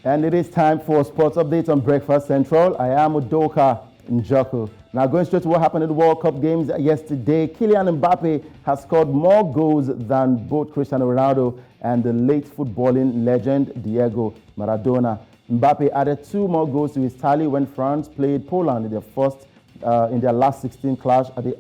And it is time for sports updates on Breakfast Central. I am Udoka Njoku. Now going straight to what happened in the World Cup games yesterday, Kylian Mbappe has scored more goals than both Cristiano Ronaldo and the late footballing legend Diego Maradona. Mbappe added 2 more goals to his tally when France played Poland in their last 16 clash at the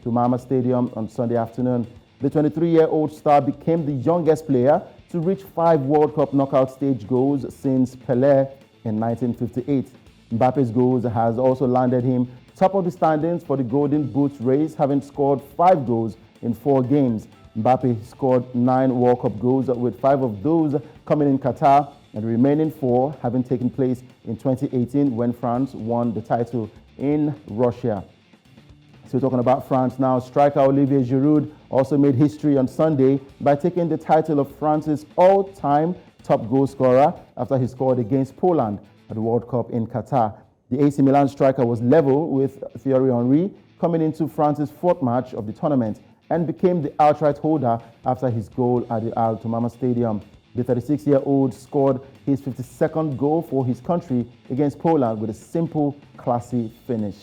Thumama Stadium on Sunday afternoon. The 23-year-old star became the youngest player to reach 5 World Cup knockout stage goals since Pele in 1958. Mbappe's goals has also landed him top of the standings for the Golden Boot race, having scored 5 goals in 4 games. Mbappe scored 9 World Cup goals, with 5 of those coming in Qatar and the remaining 4 having taken place in 2018 when France won the title in Russia. So talking about France now, striker Olivier Giroud also made history on Sunday by taking the title of France's all-time top goal scorer after he scored against Poland at the World Cup in Qatar. The AC Milan striker was level with Thierry Henry coming into France's 4th match of the tournament and became the outright holder after his goal at the Thumama Stadium. The 36-year-old scored his 52nd goal for his country against Poland with a simple, classy finish.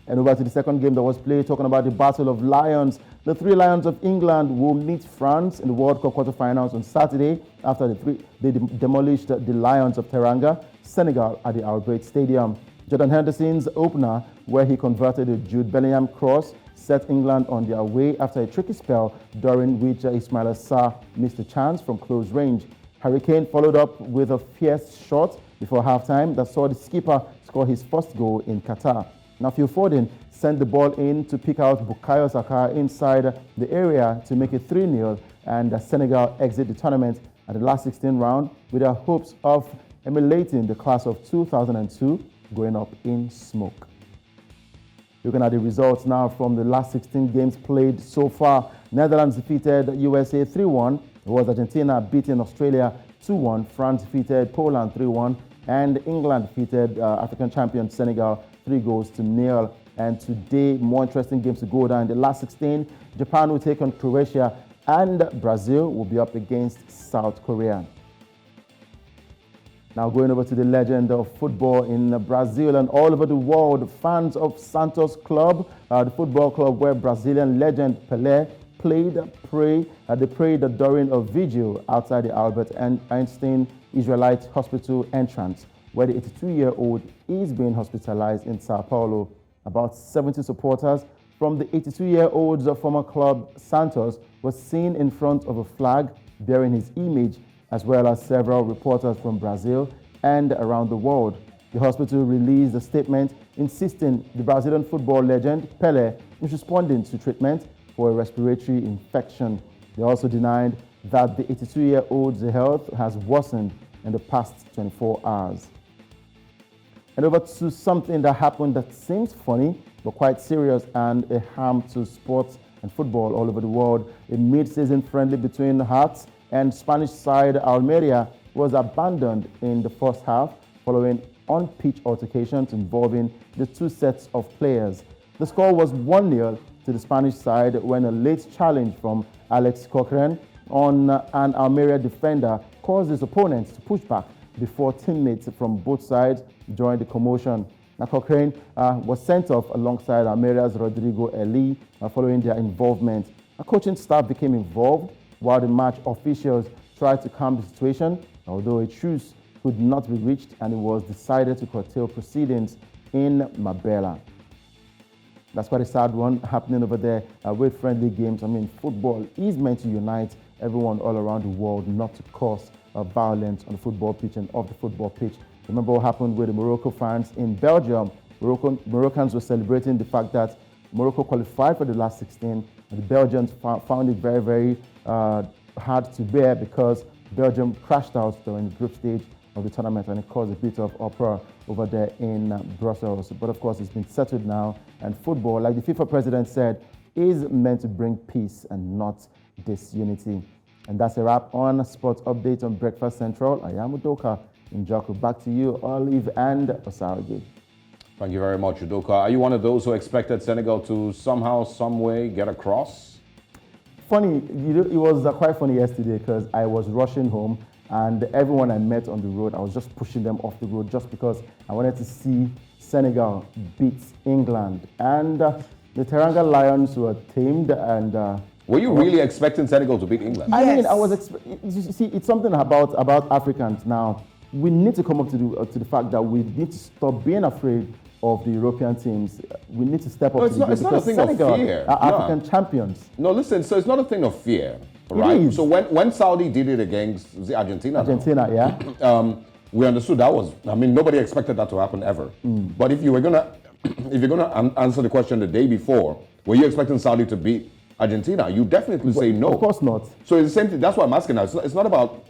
And over to the second game that was played, talking about the Battle of Lions. The 3 Lions of England will meet France in the World Cup quarterfinals on Saturday after they demolished the Lions of Teranga, Senegal, at the Albert Stadium. Jordan Henderson's opener, where he converted a Jude Bellingham cross, set England on their way after a tricky spell during which Ismaila Sarr missed a chance from close range. Harry Kane followed up with a fierce shot before halftime that saw the skipper score his first goal in Qatar. Now, Phil Foden sent the ball in to pick out Bukayo Saka inside the area to make it 3-0, and Senegal exit the tournament at the last 16 round with their hopes of emulating the class of 2002 going up in smoke. Looking at the results now from the last 16 games played so far, Netherlands defeated USA 3-1. It was Argentina beating Australia 2-1. France defeated Poland 3-1. And England defeated African champion Senegal 3-0. And today, more interesting games to go down. In the last 16, Japan will take on Croatia and Brazil will be up against South Korea. Now going over to the legend of football in Brazil and all over the world, fans of Santos Club, the football club where Brazilian legend Pele played, they prayed during a vigil outside the Albert Einstein Israelite Hospital entrance, where the 82-year-old is being hospitalized in Sao Paulo. About 70 supporters from the 82-year-old's former club Santos was seen in front of a flag bearing his image, as well as several reporters from Brazil and around the world. The hospital released a statement insisting the Brazilian football legend Pele is responding to treatment for a respiratory infection. They also denied that the 82-year-old's health has worsened in the past 24 hours. And over to something that happened that seems funny, but quite serious and a harm to sports and football all over the world. A mid-season friendly between Hearts and Spanish side Almeria was abandoned in the first half following on-pitch altercations involving the 2 sets of players. The score was 1-0 to the Spanish side when a late challenge from Alex Cochrane on an Almeria defender caused his opponents to push back before teammates from both sides joined the commotion. Now, Cochrane was sent off alongside Almeria's Rodrigo Eli following their involvement. A coaching staff became involved while the match officials tried to calm the situation, although a truce could not be reached and it was decided to curtail proceedings in Marbella. That's quite a sad one happening over there with friendly games. I mean, football is meant to unite everyone all around the world, not to cause violence on the football pitch and off the football pitch. Remember what happened with the Morocco fans in Belgium? Moroccans were celebrating the fact that Morocco qualified for the last 16, and the Belgians found it very, very hard to bear because Belgium crashed out during the group stage of the tournament, and it caused a bit of uproar over there in Brussels. But of course, it's been settled now, and football, like the FIFA president said, is meant to bring peace and not disunity. And that's a wrap on Sports Update on Breakfast Central. I am Udoka Njoku. Back to you, Olive and Osarage. Thank you very much, Udoka. Are you one of those who expected Senegal to somehow, some way get across? Funny, it was quite funny yesterday because I was rushing home And everyone I met on the road, I was just pushing them off the road just because I wanted to see Senegal beat England. And the Teranga Lions were tamed and were you really expecting Senegal to beat England? I mean, I was. You see, it's something about Africans now. We need to come up to the fact that we need to stop being afraid of the European teams. We need to step up to the game it's not a thing Senegal of fear. are African champions. No, listen. So it's not a thing of fear, right? is. So when Saudi did it against was it Argentina, Yeah. we understood that was. I mean, nobody expected that to happen ever. But if you're gonna answer the question the day before, were you expecting Saudi to beat Argentina? You definitely say no. Of course not. So it's the same thing. That's why I'm asking now. It's not about,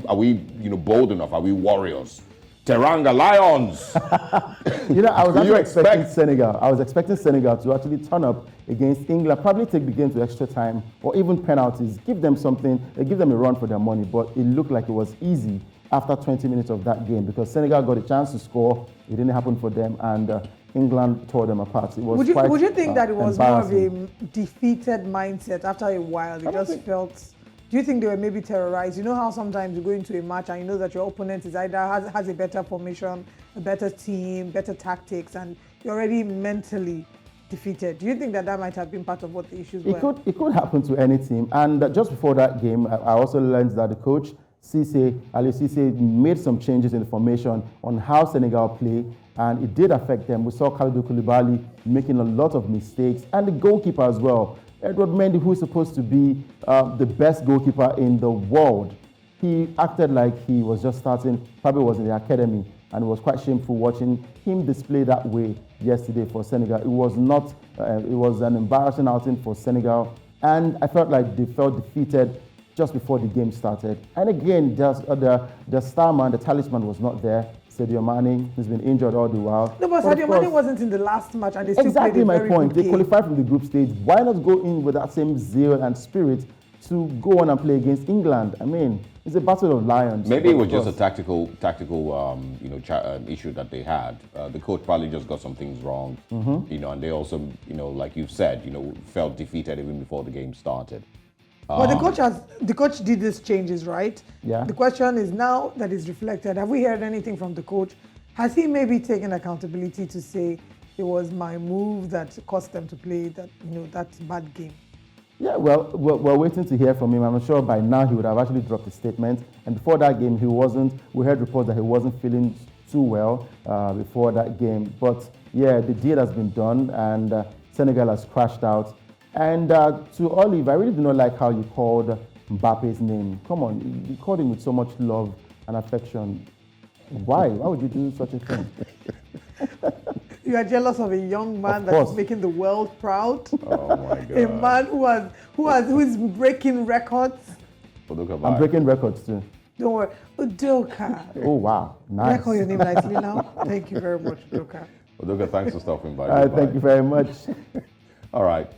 are we bold enough? Are we warriors? Teranga Lions. I was actually expecting Senegal. I was expecting Senegal to actually turn up against England, probably take the game to extra time or even penalties, give them something, give them a run for their money. But it looked like it was easy after 20 minutes of that game because Senegal got a chance to score. It didn't happen for them, and England tore them apart. It was would you think that it was more of a defeated mindset after a while? They just felt. Do you think they were maybe terrorized? You know how sometimes you go into a match and you know that your opponent is either has a better formation, a better team, better tactics, and you're already mentally defeated. Do you think that might have been part of what the issues were? It could happen to any team. And just before that game, I also learned that the coach, Ali Cisse, made some changes in the formation on how Senegal play, and it did affect them. We saw Kalidou Koulibaly making a lot of mistakes, and the goalkeeper as well. Edward Mendy, who is supposed to be the best goalkeeper in the world, he acted like he was just starting, probably was in the academy, and it was quite shameful watching him display that way yesterday for Senegal. It was not, it was an embarrassing outing for Senegal, and I felt like they felt defeated just before the game started. And again, just the star man, the talisman was not there. Sadio Mane, who's been injured all the while. No, but Sadio Mane wasn't in the last match, and they still played a very good game. They qualified from the group stage. Why not go in with that same zeal and spirit to go on and play against England? I mean, it's a battle of lions. Maybe it was just a tactical issue that they had. The coach probably just got some things wrong, and they also, like you've said, felt defeated even before the game started. Well, the coach did these changes, right? Yeah. The question is now that it's reflected, have we heard anything from the coach? Has he maybe taken accountability to say it was my move that caused them to play that bad game? Yeah, well, we're waiting to hear from him. I'm sure by now he would have actually dropped a statement. And before that game, we heard reports that he wasn't feeling too well before that game. But yeah, the deal has been done, and Senegal has crashed out. And to Olive, I really do not like how you called Mbappe's name. Come on, you called him with so much love and affection. Why? Why would you do such a thing? You are jealous of a young man that's making the world proud. Oh my God! A man who is breaking records. I'm breaking records too. Don't worry, Udoka. Oh wow, nice. Can I call your name nicely now? Thank you very much, Udoka. Udoka, thanks for stopping by. Thank you very much. All right.